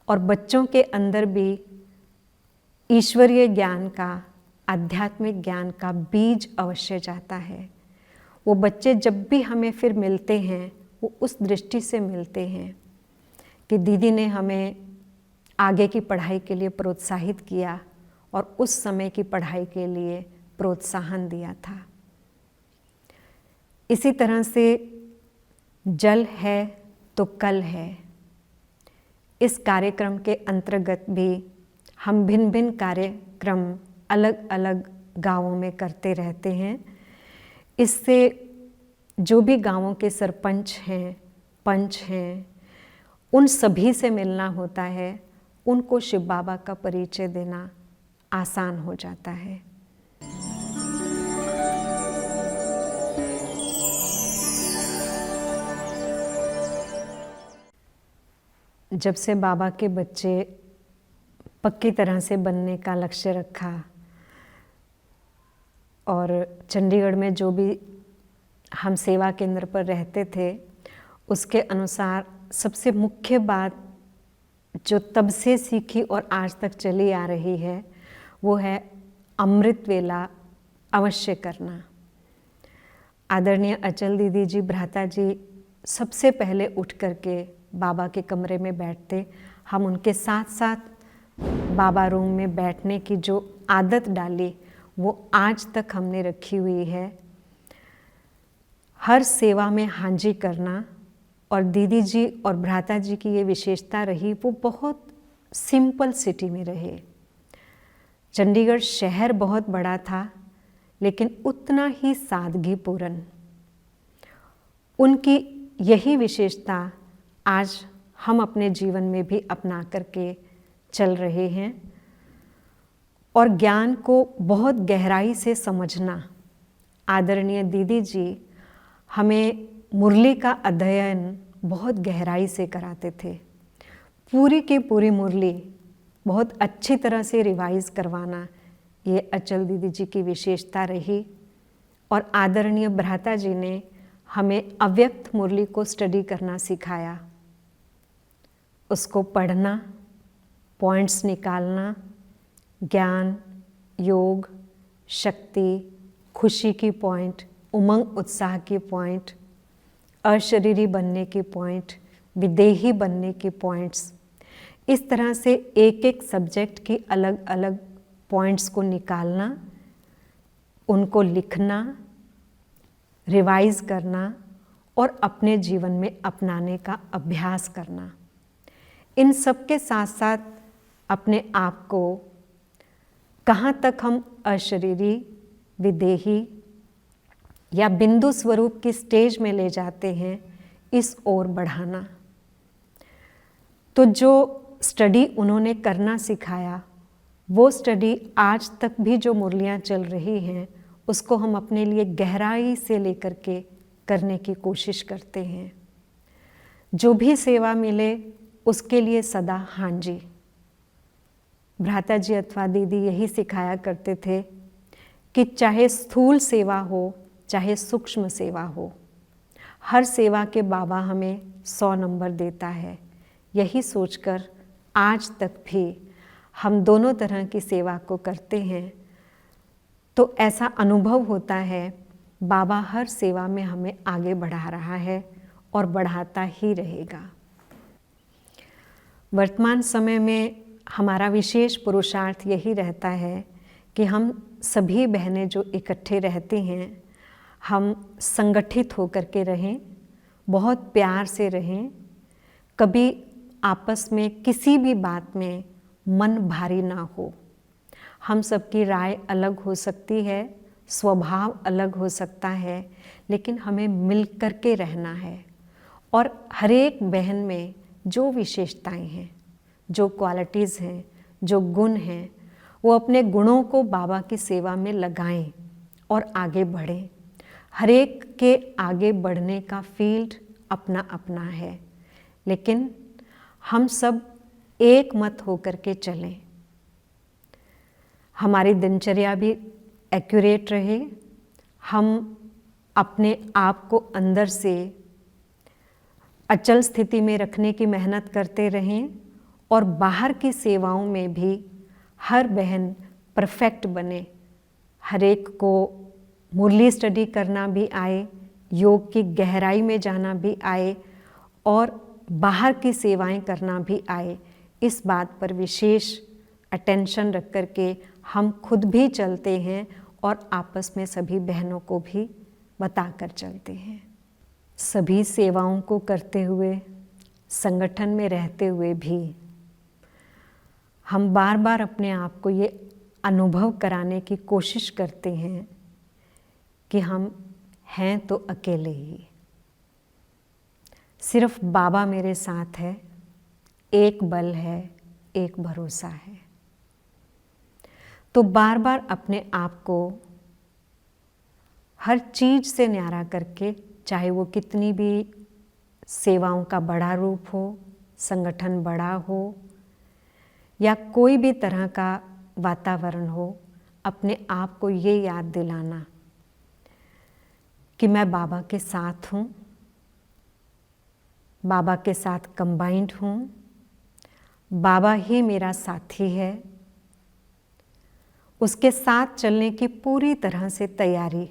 और बच्चों के अंदर भी ईश्वरीय ज्ञान का, आध्यात्मिक ज्ञान का बीज अवश्य जाता है। वो बच्चे जब भी हमें फिर मिलते हैं, वो उस दृष्टि से मिलते हैं कि दीदी ने हमें आगे की पढ़ाई के लिए प्रोत्साहित किया और उस समय की पढ़ाई के लिए प्रोत्साहन दिया था। इसी तरह से जल है तो कल है, इस कार्यक्रम के अंतर्गत भी हम भिन्न भिन्न कार्यक्रम अलग अलग गांवों में करते रहते हैं। इससे जो भी गांवों के सरपंच हैं, पंच हैं, उन सभी से मिलना होता है, उनको शिव बाबा का परिचय देना आसान हो जाता है। जब से बाबा के बच्चे पक्की तरह से बनने का लक्ष्य रखा और चंडीगढ़ में जो भी हम सेवा केंद्र पर रहते थे उसके अनुसार सबसे मुख्य बात जो तब से सीखी और आज तक चली आ रही है वो है अमृत वेला अवश्य करना। आदरणीय अचल दीदी जी, भ्राता जी सबसे पहले उठ करके बाबा के कमरे में बैठते। हम उनके साथ साथ बाबा रूम में बैठने की जो आदत डाली वो आज तक हमने रखी हुई है। हर सेवा में हांजी करना, और दीदी जी और भ्राता जी की ये विशेषता रही, वो बहुत सिंपल सिटी में रहे। चंडीगढ़ शहर बहुत बड़ा था लेकिन उतना ही सादगीपूर्ण। उनकी यही विशेषता आज हम अपने जीवन में भी अपना करके चल रहे हैं। और ज्ञान को बहुत गहराई से समझना। आदरणीय दीदी जी हमें मुरली का अध्ययन बहुत गहराई से कराते थे। पूरी की पूरी मुरली बहुत अच्छी तरह से रिवाइज करवाना, ये अचल दीदी जी की विशेषता रही। और आदरणीय भ्राता जी ने हमें अव्यक्त मुरली को स्टडी करना सिखाया, उसको पढ़ना, पॉइंट्स निकालना, ज्ञान, योग, शक्ति, खुशी की पॉइंट, उमंग उत्साह की पॉइंट, अशरीरी बनने की पॉइंट, विदेही बनने की पॉइंट्स, इस तरह से एक एक सब्जेक्ट की अलग अलग पॉइंट्स को निकालना, उनको लिखना, रिवाइज करना और अपने जीवन में अपनाने का अभ्यास करना। इन सब के साथ साथ अपने आप को कहाँ तक हम अशरीरी, विदेही या बिंदु स्वरूप की स्टेज में ले जाते हैं, इस ओर बढ़ाना। तो जो स्टडी उन्होंने करना सिखाया, वो स्टडी आज तक भी जो मुरलियाँ चल रही हैं उसको हम अपने लिए गहराई से लेकर के करने की कोशिश करते हैं। जो भी सेवा मिले उसके लिए सदा हांजी। भ्राता जी अथवा दीदी यही सिखाया करते थे कि चाहे स्थूल सेवा हो चाहे सूक्ष्म सेवा हो, हर सेवा के बाबा हमें 100 नंबर देता है। यही सोचकर आज तक भी हम दोनों तरह की सेवा को करते हैं। तो ऐसा अनुभव होता है बाबा हर सेवा में हमें आगे बढ़ा रहा है और बढ़ाता ही रहेगा। वर्तमान समय में हमारा विशेष पुरुषार्थ यही रहता है कि हम सभी बहनें जो इकट्ठे रहती हैं, हम संगठित होकर के रहें, बहुत प्यार से रहें, कभी आपस में किसी भी बात में मन भारी ना हो। हम सबकी राय अलग हो सकती है, स्वभाव अलग हो सकता है, लेकिन हमें मिल कर के रहना है। और हर एक बहन में जो विशेषताएं हैं, जो क्वालिटीज़ हैं, जो गुण हैं, वो अपने गुणों को बाबा की सेवा में लगाएं और आगे बढ़ें। हर एक के आगे बढ़ने का फील्ड अपना अपना है, लेकिन हम सब एक मत होकर के चलें। हमारी दिनचर्या भी एक्यूरेट रहे, हम अपने आप को अंदर से अचल स्थिति में रखने की मेहनत करते रहें और बाहर की सेवाओं में भी हर बहन परफेक्ट बने। हर एक को मुरली स्टडी करना भी आए, योग की गहराई में जाना भी आए और बाहर की सेवाएं करना भी आए। इस बात पर विशेष अटेंशन रख कर के हम खुद भी चलते हैं और आपस में सभी बहनों को भी बताकर चलते हैं। सभी सेवाओं को करते हुए, संगठन में रहते हुए भी हम बार बार अपने आप को ये अनुभव कराने की कोशिश करते हैं कि हम हैं तो अकेले ही, सिर्फ बाबा मेरे साथ है, एक बल है, एक भरोसा है। तो बार बार अपने आप को हर चीज से न्यारा करके, चाहे वो कितनी भी सेवाओं का बड़ा रूप हो, संगठन बड़ा हो या कोई भी तरह का वातावरण हो, अपने आप को ये याद दिलाना कि मैं बाबा के साथ हूँ, बाबा के साथ कंबाइंड हूँ, बाबा ही मेरा साथी है। उसके साथ चलने की पूरी तरह से तैयारी,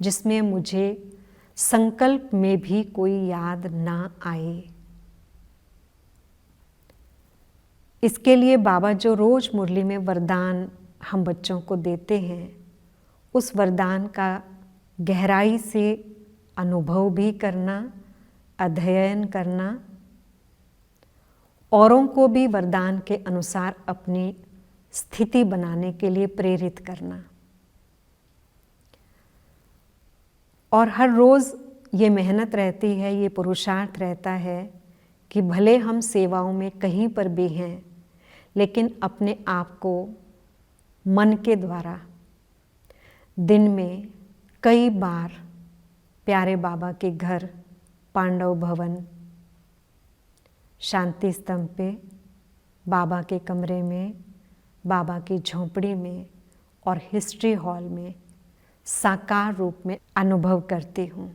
जिसमें मुझे संकल्प में भी कोई याद ना आए। इसके लिए बाबा जो रोज मुरली में वरदान हम बच्चों को देते हैं, उस वरदान का गहराई से अनुभव भी करना, अध्ययन करना, औरों को भी वरदान के अनुसार अपनी स्थिति बनाने के लिए प्रेरित करना। और हर रोज़ ये मेहनत रहती है, ये पुरुषार्थ रहता है कि भले हम सेवाओं में कहीं पर भी हैं, लेकिन अपने आप को मन के द्वारा दिन में कई बार प्यारे बाबा के घर, पांडव भवन, शांति स्तंभ पे, बाबा के कमरे में, बाबा की झोंपड़ी में और हिस्ट्री हॉल में साकार रूप में अनुभव करती हूँ।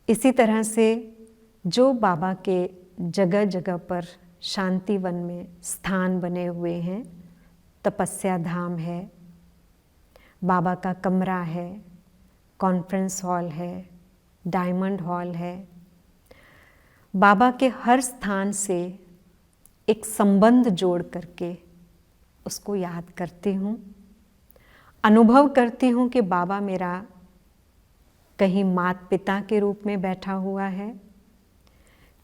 इसी तरह से जो बाबा के जगह जगह पर शांतिवन में स्थान बने हुए हैं, तपस्या धाम है, बाबा का कमरा है, कॉन्फ्रेंस हॉल है, डायमंड हॉल है, बाबा के हर स्थान से एक संबंध जोड़ करके उसको याद करती हूँ। अनुभव करती हूँ कि बाबा मेरा कहीं माता पिता के रूप में बैठा हुआ है,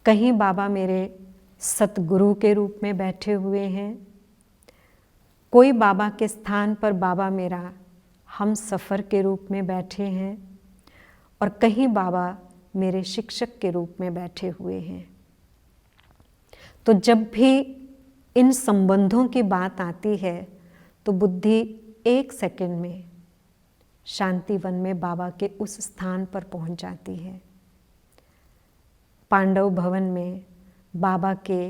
कहीं बाबा मेरे सतगुरु के रूप में बैठे हुए हैं, कोई बाबा के स्थान पर बाबा मेरा हम सफ़र के रूप में बैठे हैं, और कहीं बाबा मेरे शिक्षक के रूप में बैठे हुए हैं। तो जब भी इन संबंधों की बात आती है तो बुद्धि एक सेकंड में शांतिवन में बाबा के उस स्थान पर पहुंच जाती है। पांडव भवन में बाबा के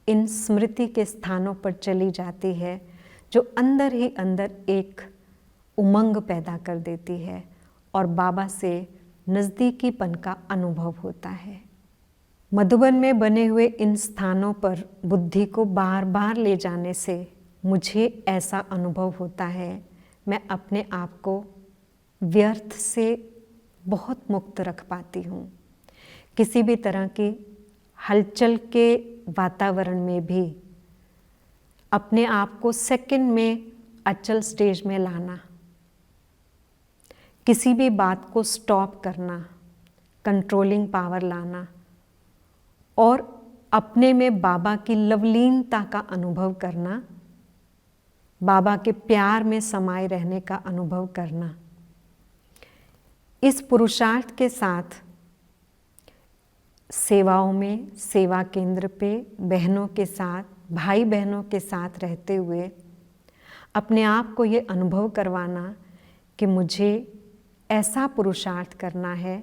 इन स्मृति के स्थानों पर चली जाती है, जो अंदर ही अंदर एक उमंग पैदा कर देती है और बाबा से नज़दीकीपन का अनुभव होता है। मधुबन में बने हुए इन स्थानों पर बुद्धि को बार बार ले जाने से मुझे ऐसा अनुभव होता है, मैं अपने आप को व्यर्थ से बहुत मुक्त रख पाती हूँ। किसी भी तरह की हलचल के वातावरण में भी अपने आप को सेकंड में अचल स्टेज में लाना, किसी भी बात को स्टॉप करना, कंट्रोलिंग पावर लाना और अपने में बाबा की लवलीनता का अनुभव करना, बाबा के प्यार में समाये रहने का अनुभव करना, इस पुरुषार्थ के साथ सेवाओं में, सेवा केंद्र पे बहनों के साथ, भाई बहनों के साथ रहते हुए अपने आप को ये अनुभव करवाना कि मुझे ऐसा पुरुषार्थ करना है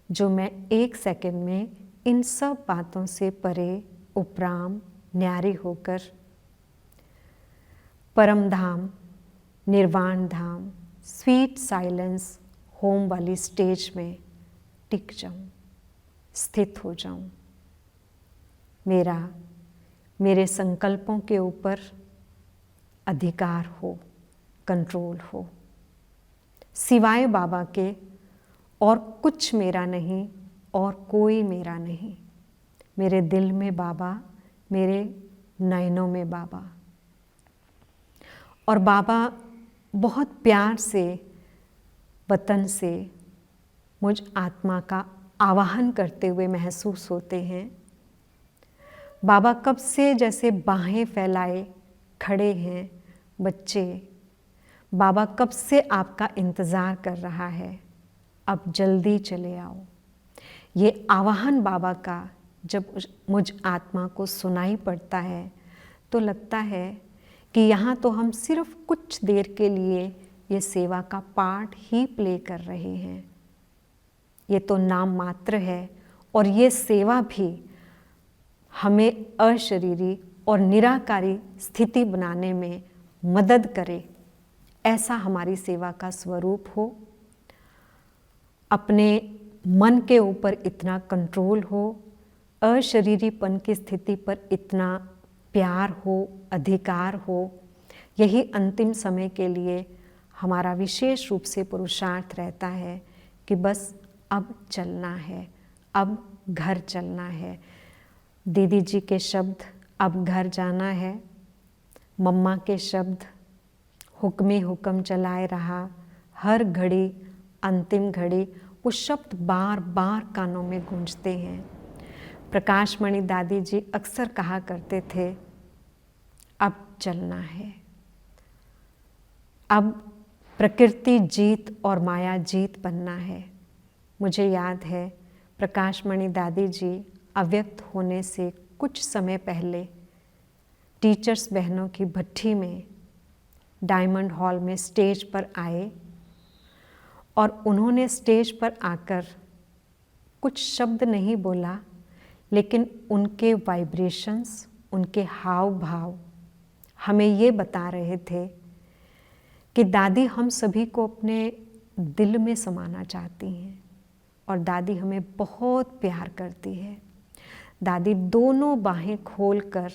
जो मैं एक सेकंड में इन सब बातों से परे, उपराम, न्यारी होकर परम धाम, निर्वाण धाम, स्वीट साइलेंस होम वाली स्टेज में टिक जाऊं, स्थित हो जाऊं। मेरे संकल्पों के ऊपर अधिकार हो, कंट्रोल हो, सिवाय बाबा के और कुछ मेरा नहीं और कोई मेरा नहीं। मेरे दिल में बाबा, मेरे नयनों में बाबा। और बाबा बहुत प्यार से वतन से मुझ आत्मा का आवाहन करते हुए महसूस होते हैं। बाबा कब से जैसे बाहें फैलाए खड़े हैं, बच्चे, बाबा कब से आपका इंतज़ार कर रहा है, अब जल्दी चले आओ। ये आवाहन बाबा का जब मुझ आत्मा को सुनाई पड़ता है तो लगता है कि यहाँ तो हम सिर्फ कुछ देर के लिए ये सेवा का पार्ट ही प्ले कर रहे हैं। ये तो नाम मात्र है और ये सेवा भी हमें अशरीरी और निराकारी स्थिति बनाने में मदद करे, ऐसा हमारी सेवा का स्वरूप हो। अपने मन के ऊपर इतना कंट्रोल हो, अशरीरीपन की स्थिति पर इतना प्यार हो, अधिकार हो। यही अंतिम समय के लिए हमारा विशेष रूप से पुरुषार्थ रहता है कि बस अब चलना है, अब घर चलना है। दीदी जी के शब्द अब घर जाना है, मम्मा के शब्द हुक्म हुक्म चलाए रहा, हर घड़ी अंतिम घड़ी, वो शब्द बार बार कानों में गूंजते हैं। प्रकाशमणि दादी जी अक्सर कहा करते थे, अब चलना है, अब प्रकृति जीत और माया जीत बनना है। मुझे याद है प्रकाशमणि दादी जी अव्यक्त होने से कुछ समय पहले टीचर्स बहनों की भट्ठी में डायमंड हॉल में स्टेज पर आए और उन्होंने स्टेज पर आकर कुछ शब्द नहीं बोला, लेकिन उनके वाइब्रेशंस, उनके हाव भाव हमें ये बता रहे थे कि दादी हम सभी को अपने दिल में समाना चाहती हैं और दादी हमें बहुत प्यार करती है। दादी दोनों बाहें खोलकर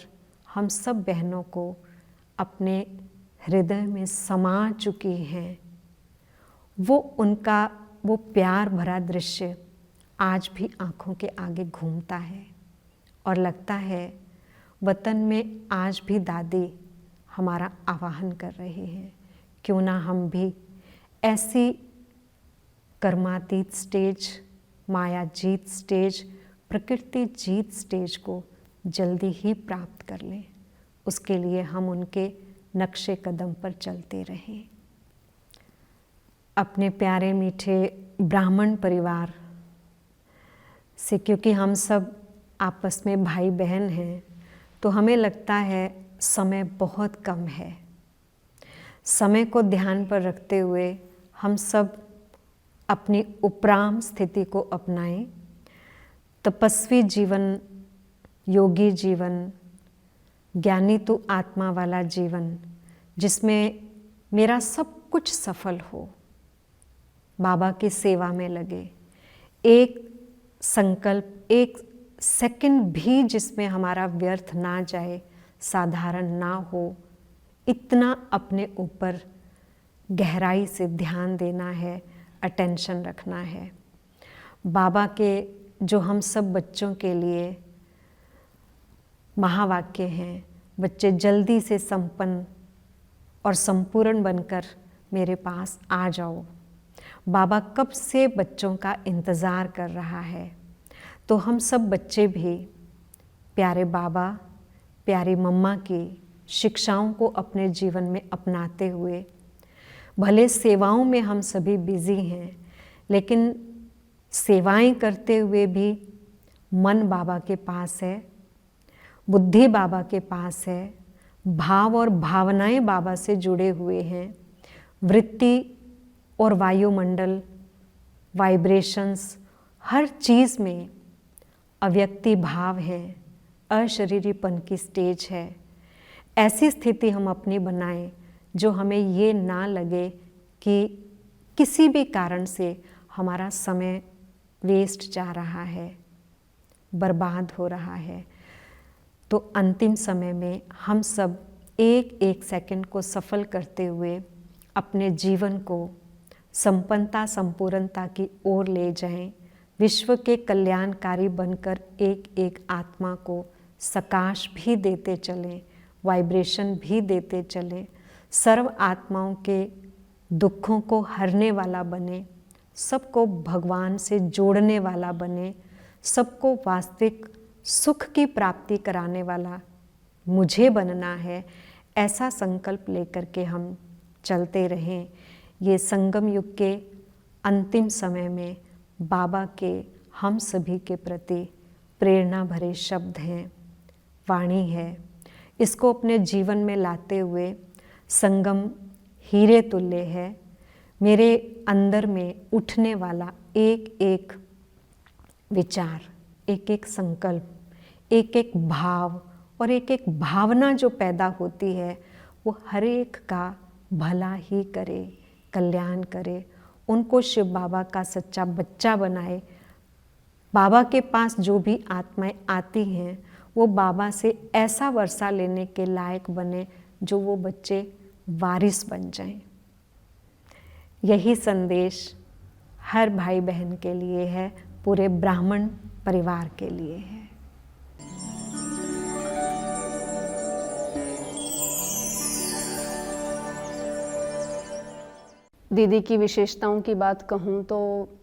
हम सब बहनों को अपने हृदय में समा चुकी हैं। वो उनका वो प्यार भरा दृश्य आज भी आँखों के आगे घूमता है और लगता है वतन में आज भी दादी हमारा आवाहन कर रही हैं। क्यों ना हम भी ऐसी कर्मातीत स्टेज, माया जीत स्टेज, प्रकृति जीत स्टेज को जल्दी ही प्राप्त कर लें। उसके लिए हम उनके नक्शे कदम पर चलते रहें। अपने प्यारे मीठे ब्राह्मण परिवार से, क्योंकि हम सब आपस में भाई बहन हैं, तो हमें लगता है समय बहुत कम है। समय को ध्यान पर रखते हुए हम सब अपनी उपराम स्थिति को अपनाएं। तपस्वी जीवन, योगी जीवन, ज्ञानी तो आत्मा वाला जीवन, जिसमें मेरा सब कुछ सफल हो, बाबा की सेवा में लगे। एक संकल्प, एक सेकंड भी जिसमें हमारा व्यर्थ ना जाए, साधारण ना हो, इतना अपने ऊपर गहराई से ध्यान देना है, अटेंशन रखना है। बाबा के जो हम सब बच्चों के लिए महावाक्य हैं, बच्चे जल्दी से संपन्न और संपूर्ण बनकर मेरे पास आ जाओ। बाबा कब से बच्चों का इंतज़ार कर रहा है। तो हम सब बच्चे भी प्यारे बाबा, प्यारी मम्मा की शिक्षाओं को अपने जीवन में अपनाते हुए, भले सेवाओं में हम सभी बिजी हैं, लेकिन सेवाएं करते हुए भी मन बाबा के पास है, बुद्धि बाबा के पास है, भाव और भावनाएं बाबा से जुड़े हुए हैं। वृत्ति और वायुमंडल, वाइब्रेशंस, हर चीज़ में अव्यक्ति भाव है, अशरीरीपन की स्टेज है। ऐसी स्थिति हम अपनी बनाएं जो हमें ये ना लगे कि किसी भी कारण से हमारा समय वेस्ट जा रहा है, बर्बाद हो रहा है। तो अंतिम समय में हम सब एक एक सेकंड को सफल करते हुए अपने जीवन को संपन्नता, संपूर्णता की ओर ले जाएं। विश्व के कल्याणकारी बनकर एक एक आत्मा को सकाश भी देते चलें, वाइब्रेशन भी देते चलें। सर्व आत्माओं के दुखों को हरने वाला बने, सबको भगवान से जोड़ने वाला बने, सबको वास्तविक सुख की प्राप्ति कराने वाला मुझे बनना है। ऐसा संकल्प लेकर के हम चलते रहें। ये संगम युग के अंतिम समय में बाबा के हम सभी के प्रति प्रेरणा भरे शब्द हैं, वाणी है। इसको अपने जीवन में लाते हुए संगम हीरे तुल्य है। मेरे अंदर में उठने वाला एक एक विचार, एक एक संकल्प, एक एक भाव और एक एक भावना जो पैदा होती है वो हर एक का भला ही करे, कल्याण करे, उनको शिव बाबा का सच्चा बच्चा बनाए। बाबा के पास जो भी आत्माएं आती हैं वो बाबा से ऐसा वर्षा लेने के लायक बने जो वो बच्चे वारिस बन जाएं। यही संदेश हर भाई बहन के लिए है, पूरे ब्राह्मण परिवार के लिए है। दीदी की विशेषताओं की बात कहूँ तो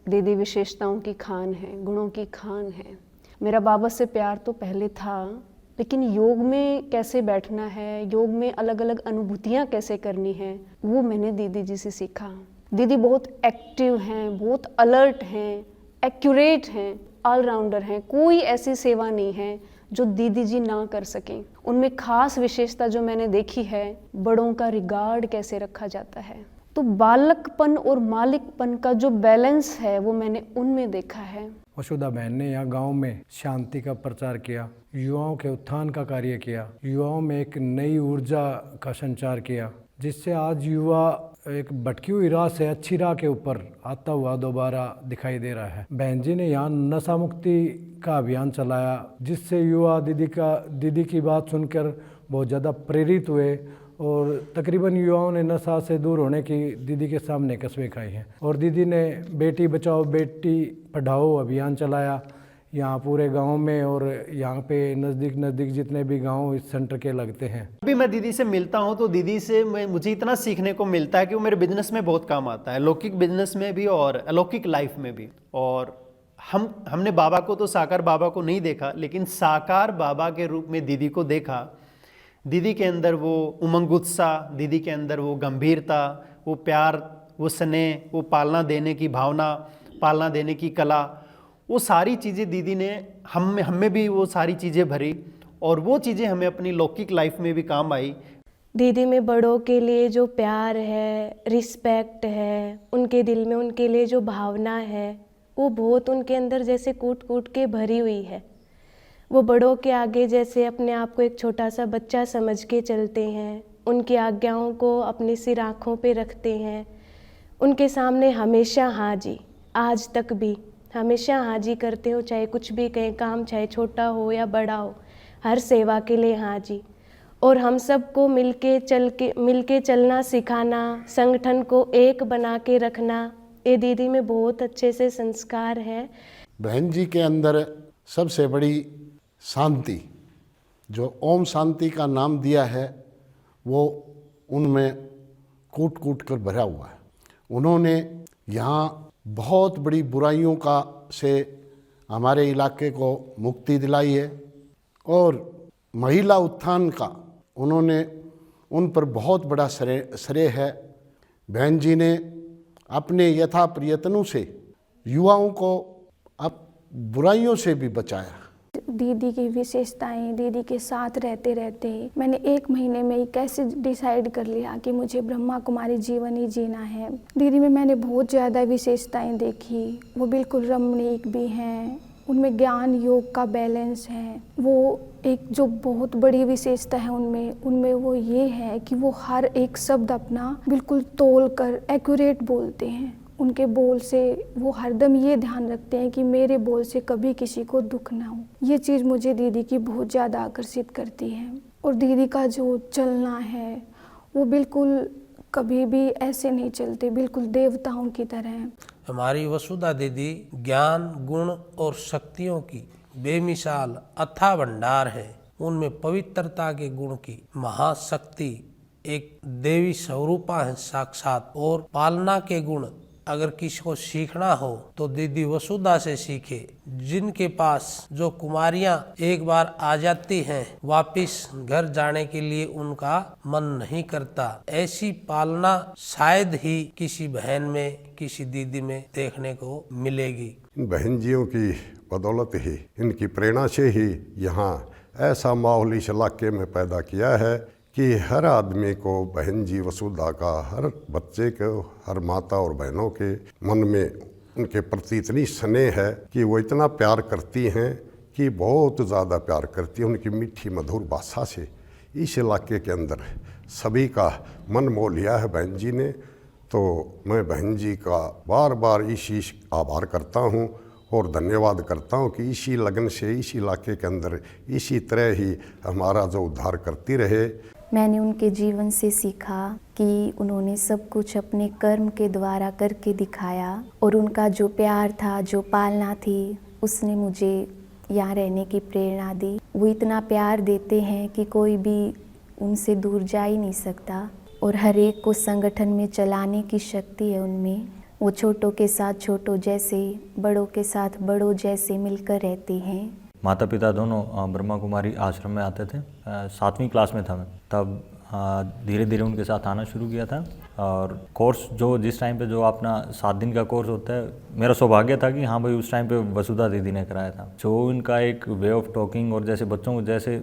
दीदी विशेषताओं की खान है, गुणों की खान है। मेरा बाबा से प्यार तो पहले था, लेकिन योग में कैसे बैठना है, योग में अलग अलग अनुभूतियाँ कैसे करनी है, वो मैंने दीदी जी से सीखा। दीदी बहुत एक्टिव हैं, बहुत अलर्ट हैं, एक्यूरेट हैं, ऑलराउंडर हैं। कोई ऐसी सेवा नहीं है जो दीदी जी ना कर सकें। उनमें खास विशेषता जो मैंने देखी है, बड़ों का रिगार्ड कैसे रखा जाता है। तो बालकपन और मालिकपन का जो बैलेंस है वो मैंने उनमें देखा है। वसुधा बहन ने यहाँ गांव में शांति का प्रचार किया, युवाओं के उत्थान का कार्य किया, युवाओं में एक नई ऊर्जा का संचार किया, जिससे आज युवा एक भटकी हुई राह से अच्छी राह के ऊपर आता हुआ दोबारा दिखाई दे रहा है। बहन जी ने यहाँ नशा मुक्ति का अभियान चलाया, जिससे युवा दीदी की बात सुनकर बहुत ज़्यादा प्रेरित हुए और तकरीबन युवाओं ने नशा से दूर होने की दीदी के सामने कस्में खाई हैं। और दीदी ने बेटी बचाओ बेटी पढ़ाओ अभियान चलाया यहाँ पूरे गांव में, और यहाँ पे नज़दीक जितने भी गांव इस सेंटर के लगते हैं। अभी मैं दीदी से मिलता हूँ तो दीदी से मुझे इतना सीखने को मिलता है कि वो मेरे बिजनेस में बहुत काम आता है, लौकिक बिजनेस में भी और अलौकिक लाइफ में भी। और हमने बाबा को तो साकार बाबा को नहीं देखा, लेकिन साकार बाबा के रूप में दीदी को देखा। दीदी के अंदर वो उमंग उत्साह, दीदी के अंदर वो गंभीरता, वो प्यार, वो स्नेह, वो पालना देने की भावना, पालना देने की कला, वो सारी चीज़ें दीदी ने हम में भी वो सारी चीज़ें भरी, और वो चीज़ें हमें अपनी लौकिक लाइफ में भी काम आई। दीदी में बड़ों के लिए जो प्यार है, रिस्पेक्ट है, उनके दिल में उनके लिए जो भावना है, वो बहुत उनके अंदर जैसे कूट कूट के भरी हुई है। वो बड़ों के आगे जैसे अपने आप को एक छोटा सा बच्चा समझ के चलते हैं, उनकी आज्ञाओं को अपनी सिर आँखों पे रखते हैं, उनके सामने हमेशा हाँ जी, आज तक भी हमेशा हाँ जी करते हो, चाहे कुछ भी कहें, काम चाहे छोटा हो या बड़ा हो, हर सेवा के लिए हाँ जी। और हम सबको मिलके चलना सिखाना, संगठन को एक बना के रखना, ये दीदी में बहुत अच्छे से संस्कार है। बहन जी के अंदर सबसे बड़ी शांति, जो ओम शांति का नाम दिया है, वो उनमें कूट कूट कर भरा हुआ है। उन्होंने यहाँ बहुत बड़ी बुराइयों से हमारे इलाके को मुक्ति दिलाई है, और महिला उत्थान का उन्होंने उन पर बहुत बड़ा श्रेय है। बहन जी ने अपने यथा प्रयत्नों से युवाओं को अब बुराइयों से भी बचाया। दीदी की विशेषताएं, दीदी के साथ रहते रहते मैंने 1 महीने में ही कैसे डिसाइड कर लिया कि मुझे ब्रह्मा कुमारी जीवन ही जीना है। दीदी में मैंने बहुत ज़्यादा विशेषताएं देखी, वो बिल्कुल रमणीक भी हैं, उनमें ज्ञान योग का बैलेंस है। वो एक जो बहुत बड़ी विशेषता है उनमें वो ये है कि वो हर एक शब्द अपना बिल्कुल तोल कर एक्यूरेट बोलते हैं। उनके बोल से वो हरदम ये ध्यान रखते हैं कि मेरे बोल से कभी किसी को दुख ना हो। ये चीज़ मुझे दीदी की बहुत ज़्यादा आकर्षित करती है। और दीदी का जो चलना है वो बिल्कुल कभी भी ऐसे नहीं चलते, बिल्कुल देवताओं की तरह है। हमारी वसुधा दीदी ज्ञान, गुण और शक्तियों की बेमिसाल अथाह भंडार है। उनमें पवित्रता के गुण की महाशक्ति, एक देवी स्वरूपा है साक्षात। और पालना के गुण अगर किसी को सीखना हो तो दीदी वसुधा से सीखे। जिनके पास जो कुमारियां एक बार आ जाती हैं, वापिस घर जाने के लिए उनका मन नहीं करता। ऐसी पालना शायद ही किसी बहन में, किसी दीदी में देखने को मिलेगी। इन बहन जियों की बदौलत ही, इनकी प्रेरणा से ही यहाँ ऐसा माहौल इस इलाके में पैदा किया है कि हर आदमी को बहन जी वसुधा का, हर बच्चे को, हर माता और बहनों के मन में उनके प्रति इतनी स्नेह है कि वो इतना प्यार करती हैं कि बहुत ज़्यादा प्यार करती है। उनकी मीठी मधुर भाषा से इस इलाके के अंदर सभी का मन मोह लिया है बहन जी ने। तो मैं बहन जी का बार बार इसी आभार करता हूँ और धन्यवाद करता हूँ कि इसी लगन से इस इलाके के अंदर इसी तरह ही हमारा जो उद्धार करती रहे। मैंने उनके जीवन से सीखा कि उन्होंने सब कुछ अपने कर्म के द्वारा करके दिखाया, और उनका जो प्यार था, जो पालना थी, उसने मुझे यहाँ रहने की प्रेरणा दी। वो इतना प्यार देते हैं कि कोई भी उनसे दूर जा ही नहीं सकता, और हर एक को संगठन में चलाने की शक्ति है उनमें। वो छोटों के साथ छोटों जैसे, बड़ों के साथ बड़ों जैसे मिलकर रहते हैं। माता पिता दोनों ब्रह्मा कुमारी आश्रम में आते थे। 7वीं क्लास में था मैं, तब धीरे धीरे उनके साथ आना शुरू किया था। और कोर्स जो जिस टाइम पे जो अपना 7 दिन का कोर्स होता है, मेरा सौभाग्य था कि हाँ भाई उस टाइम पे वसुधा दीदी ने कराया था। जो उनका एक वे ऑफ टॉकिंग और जैसे बच्चों को जैसे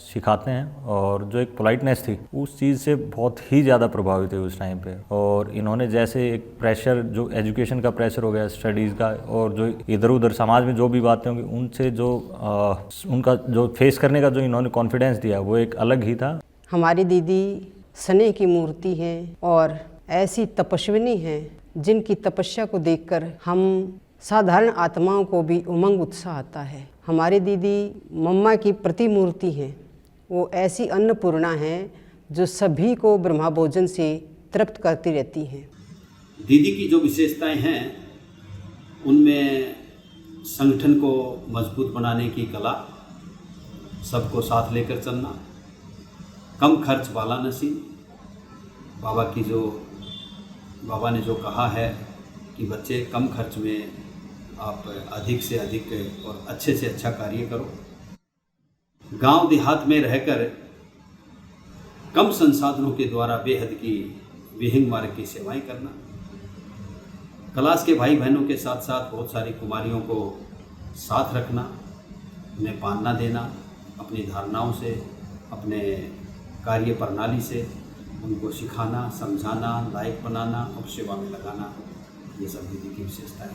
सिखाते हैं और जो एक पोलाइटनेस थी, उस चीज़ से बहुत ही ज़्यादा प्रभावित हुए उस टाइम पे। और इन्होंने जैसे एक प्रेशर, जो एजुकेशन का प्रेशर हो गया, स्टडीज़ का, और जो इधर उधर समाज में जो भी बातें होंगी उनसे जो उनका जो फेस करने का जो इन्होंने कॉन्फिडेंस दिया वो एक अलग ही था। हमारी दीदी स्नेह की मूर्ति हैं और ऐसी तपस्विनी हैं जिनकी तपस्या को देखकर हम साधारण आत्माओं को भी उमंग उत्साह आता है। हमारी दीदी मम्मा की प्रतिमूर्ति हैं। वो ऐसी अन्नपूर्णा हैं जो सभी को ब्रह्मा भोजन से तृप्त करती रहती हैं। दीदी की जो विशेषताएं हैं उनमें संगठन को मजबूत बनाने की कला, सबको साथ लेकर चलना, कम खर्च वाला नसीब, बाबा ने जो कहा है कि बच्चे कम खर्च में आप अधिक से अधिक और अच्छे से अच्छा कार्य करो, गांव देहात में रहकर कम संसाधनों के द्वारा बेहद की विहंग मार्ग की सेवाएं करना, क्लास के भाई बहनों के साथ साथ बहुत सारी कुमारियों को साथ रखना, उन्हें पालना देना, अपनी धारणाओं से, अपने कार्य प्रणाली से उनको सिखाना, समझाना, लायक बनाना और सेवा में लगाना, ये सब दीदी की विशेषता है।